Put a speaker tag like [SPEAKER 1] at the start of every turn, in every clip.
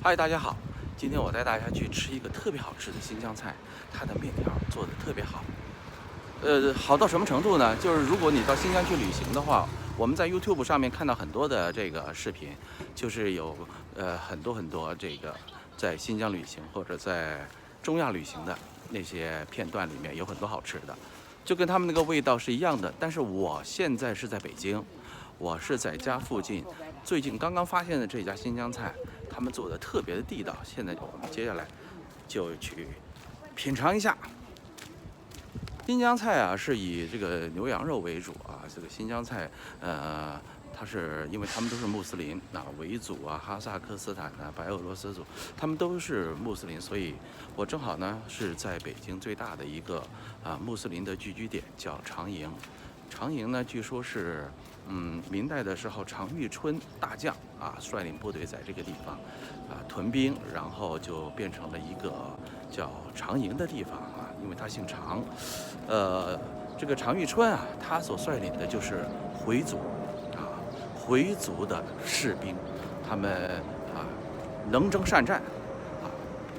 [SPEAKER 1] 嗨，大家好，今天我带大家去吃一个特别好吃的新疆菜，它的面条做的特别好。好到什么程度呢？就是如果你到新疆去旅行的话，我们在 YouTube 上面看到很多的这个视频，就是有很多这个在新疆旅行或者在中亚旅行的那些片段里面有很多好吃的，就跟他们那个味道是一样的。但是我现在是在北京，我是在家附近，最近刚刚发现的这家新疆菜，他们做的特别的地道。现在我们接下来就去品尝一下。新疆菜啊，是以这个牛羊肉为主啊。这个新疆菜，它是因为他们都是穆斯林啊为主啊，哈萨克斯坦啊、白俄罗斯族，他们都是穆斯林，所以我正好呢是在北京最大的一个穆斯林的聚居点，叫长营。长营呢，据说是明代的时候常遇春大将啊率领部队在这个地方屯兵，然后就变成了一个叫长营的地方啊，因为他姓常。这个常遇春啊，他所率领的就是回族啊，回族的士兵，他们能征善战啊，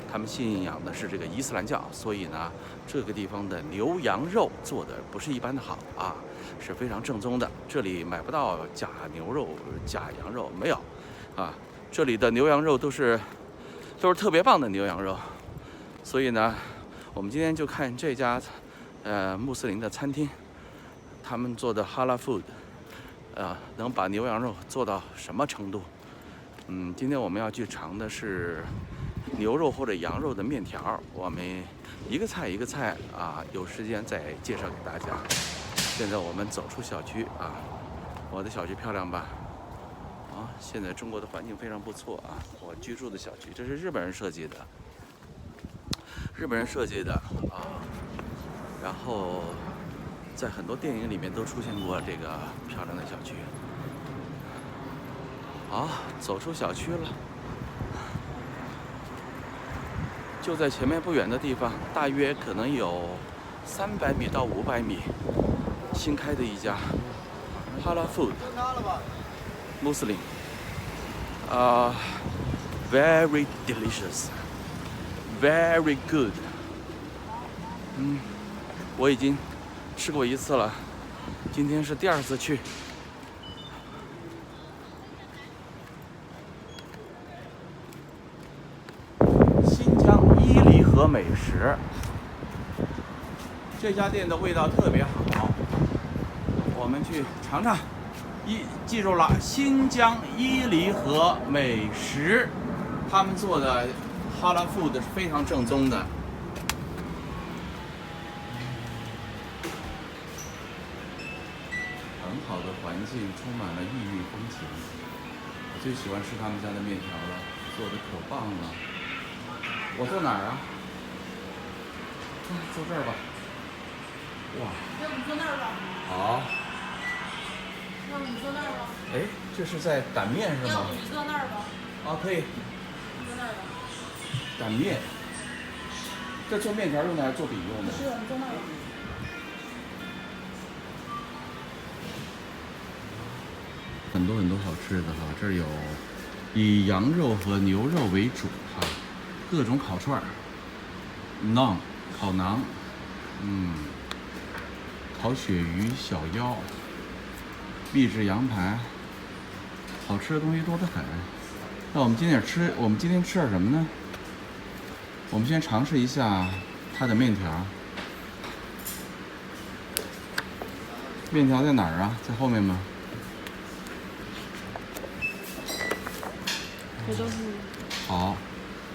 [SPEAKER 1] 他们信仰的是这个伊斯兰教，所以呢，这个地方的牛羊肉做的不是一般的好啊，是非常正宗的。这里买不到假牛肉、假羊肉，没有啊，这里的牛羊肉都是特别棒的牛羊肉。所以呢，我们今天就看这家穆斯林的餐厅，他们做的哈拉 food，能把牛羊肉做到什么程度？今天我们要去尝的是牛肉或者羊肉的面条，我们一个菜一个菜啊，有时间再介绍给大家。现在我们走出小区啊，我的小区漂亮吧？啊，现在中国的环境非常不错啊，我居住的小区，这是日本人设计的。啊，然后在很多电影里面都出现过这个漂亮的小区。好，走出小区了，就在前面不远的地方，大约可能有300米到500米，新开的一家哈拉 food， 穆斯林，very delicious。Very good。我已经吃过一次了，今天是第2次去。新疆伊犁河美食，这家店的味道特别好，我们去尝尝。记住了，新疆伊犁河美食，他们做的哈拉 food 是非常正宗的。很好的环境，充满了异域风情。我最喜欢吃他们家的面条了，做的可棒了。我坐哪儿啊？坐这儿吧。哇！
[SPEAKER 2] 要不你坐那儿吧。
[SPEAKER 1] 好。
[SPEAKER 2] 要不你坐那儿吧。
[SPEAKER 1] 哎，这是在擀面是吗？
[SPEAKER 2] 要不你坐那儿吧。
[SPEAKER 1] 啊，可以。
[SPEAKER 2] 坐那儿吧。
[SPEAKER 1] 擀面。这做面条用的还是做饼用的？
[SPEAKER 2] 是，你坐那儿吧。
[SPEAKER 1] 很多好吃的哈，这儿有以羊肉和牛肉为主哈，各种烤串儿、馕、烤馕，烤鳕鱼、小腰、秘制羊排，好吃的东西多得很。那我们今天吃点什么呢？我们先尝试一下它的面条。面条在哪儿啊？在后面吗？
[SPEAKER 2] 这都是。
[SPEAKER 1] 好，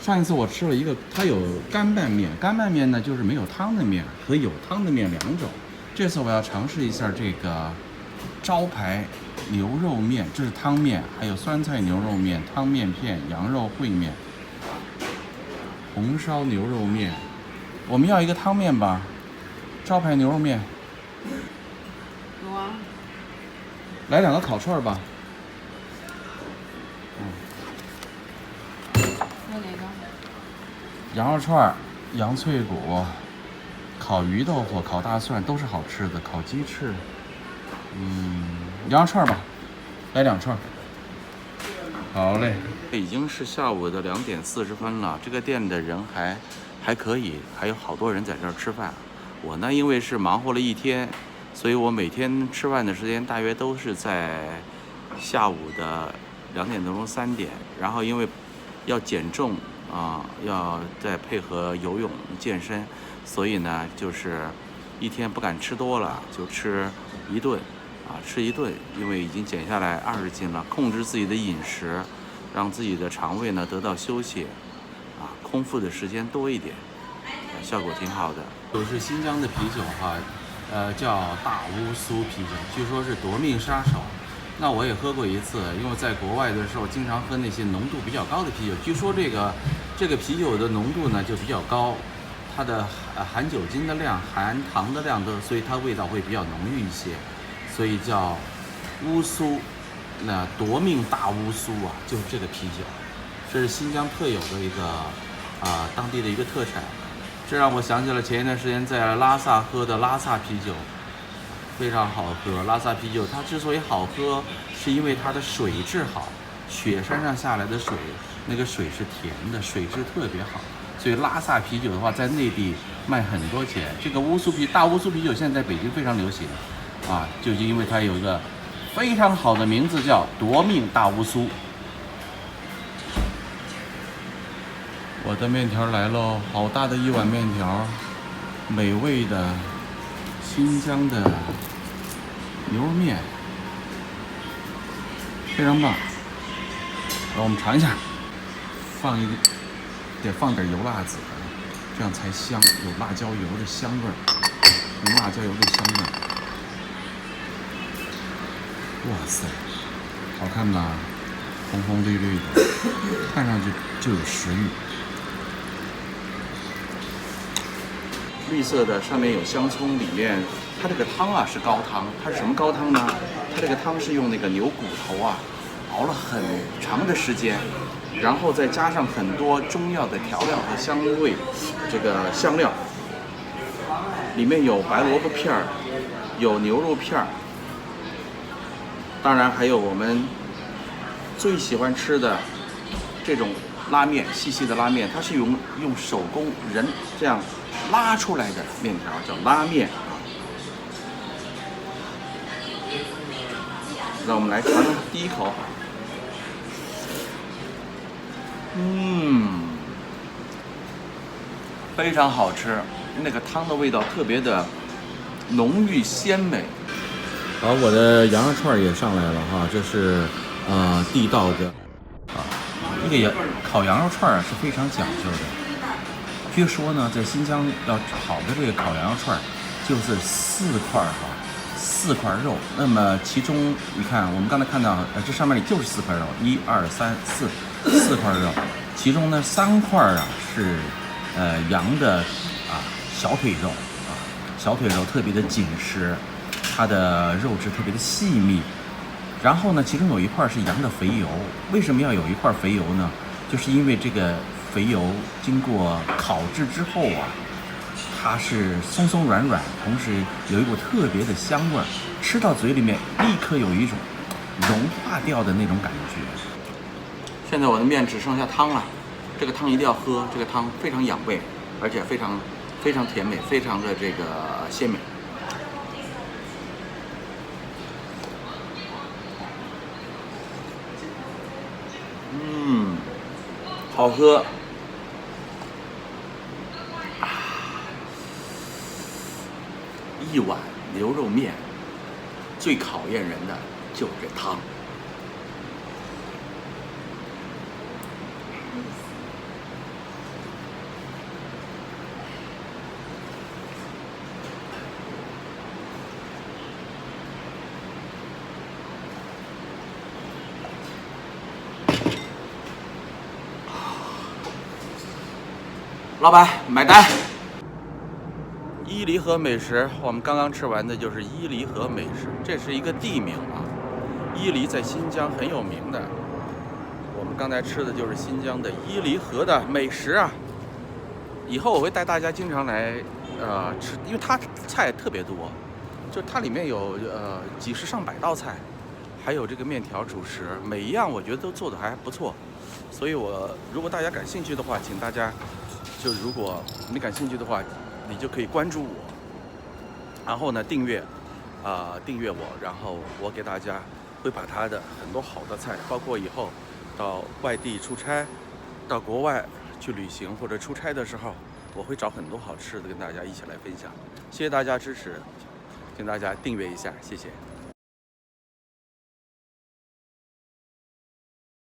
[SPEAKER 1] 上一次我吃了一个，它有干拌面，干拌面呢就是没有汤的面和有汤的面2种。这次我要尝试一下这个招牌牛肉面，这是汤面，还有酸菜牛肉面、汤面片、羊肉烩面、红烧牛肉面。我们要一个汤面吧，招牌牛肉面。
[SPEAKER 2] 有啊。
[SPEAKER 1] 来2个烤串吧。
[SPEAKER 2] 要哪个？
[SPEAKER 1] 羊肉串、羊脆骨、烤鱼豆腐、烤大蒜都是好吃的，烤鸡翅。羊肉串吧，来2串。好嘞，已经是下午的2点40分了，这个店的人还可以，还有好多人在这儿吃饭。我呢，因为是忙活了一天，所以我每天吃饭的时间大约都是在下午的2点多钟3点，然后因为要减重啊，要再配合游泳健身，所以呢，就是一天不敢吃多了，就吃一顿。吃一顿，因为已经减下来20斤了，控制自己的饮食，让自己的肠胃呢得到休息，空腹的时间多一点，效果挺好的。就是新疆的啤酒哈，叫大乌苏啤酒，据说是夺命杀手。那我也喝过一次，因为在国外的时候经常喝那些浓度比较高的啤酒，据说这个啤酒的浓度呢就比较高，它的含酒精的量、含糖的量都，所以它味道会比较浓郁一些。所以叫乌苏，那夺命大乌苏啊，就是这个啤酒，这是新疆特有的一个当地的一个特产。这让我想起了前一段时间在拉萨喝的拉萨啤酒，非常好喝。拉萨啤酒它之所以好喝，是因为它的水质好，雪山上下来的水，那个水是甜的，水质特别好。所以拉萨啤酒的话，在内地卖很多钱。这个大乌苏啤酒现在在北京非常流行。就是因为它有一个非常好的名字，叫夺命大乌苏。我的面条来喽，好大的一碗面条，美味的新疆的牛肉面，非常棒。让我们尝一下，得放点油辣子，这样才香，有辣椒油的香味儿，有辣椒油的香味儿。哇塞，好看吧？红红绿绿的，看上去就有食欲。绿色的，上面有香葱，里面它这个汤是高汤，它是什么高汤呢？它这个汤是用那个牛骨头熬了很长的时间，然后再加上很多中药的调料和香味，这个香料，里面有白萝卜片儿，有牛肉片儿。当然还有我们最喜欢吃的这种拉面，细细的拉面，它是用手工人这样拉出来的面条，叫拉面。让我们来尝尝第一口。非常好吃，那个汤的味道特别的浓郁鲜美。好，我的羊肉串也上来了哈，这是地道的这个烤羊肉串是非常讲究的。据说呢，在新疆要好的这个烤羊肉串，就是4块肉。那么其中你看，我们刚才看到这上面就是4块肉，1、2、3、4块肉，其中呢3块是羊的小腿肉小腿肉特别的紧实。它的肉质特别的细密，然后呢，其中有一块是羊的肥油。为什么要有一块肥油呢？就是因为这个肥油经过烤制之后它是松松软软，同时有一股特别的香味儿，吃到嘴里面立刻有一种融化掉的那种感觉。现在我的面只剩下汤了，这个汤一定要喝，这个汤非常养胃，而且非常甜美，非常的这个鲜美。好喝，一碗牛肉面，最考验人的就是这汤。老板买单。伊犁河美食，我们刚刚吃完的就是伊犁河美食，这是一个地名伊犁在新疆很有名的。我们刚才吃的就是新疆的伊犁河的美食以后我会带大家经常来吃，因为它菜特别多，就它里面有几十上百道菜，还有这个面条、主食，每一样我觉得都做得还不错。所以如果大家感兴趣的话，请大家如果你感兴趣的话，你就可以关注我，然后呢订阅我，然后我给大家会把他的很多好的菜，包括以后到外地出差，到国外去旅行或者出差的时候，我会找很多好吃的跟大家一起来分享。谢谢大家支持，请大家订阅一下，谢谢。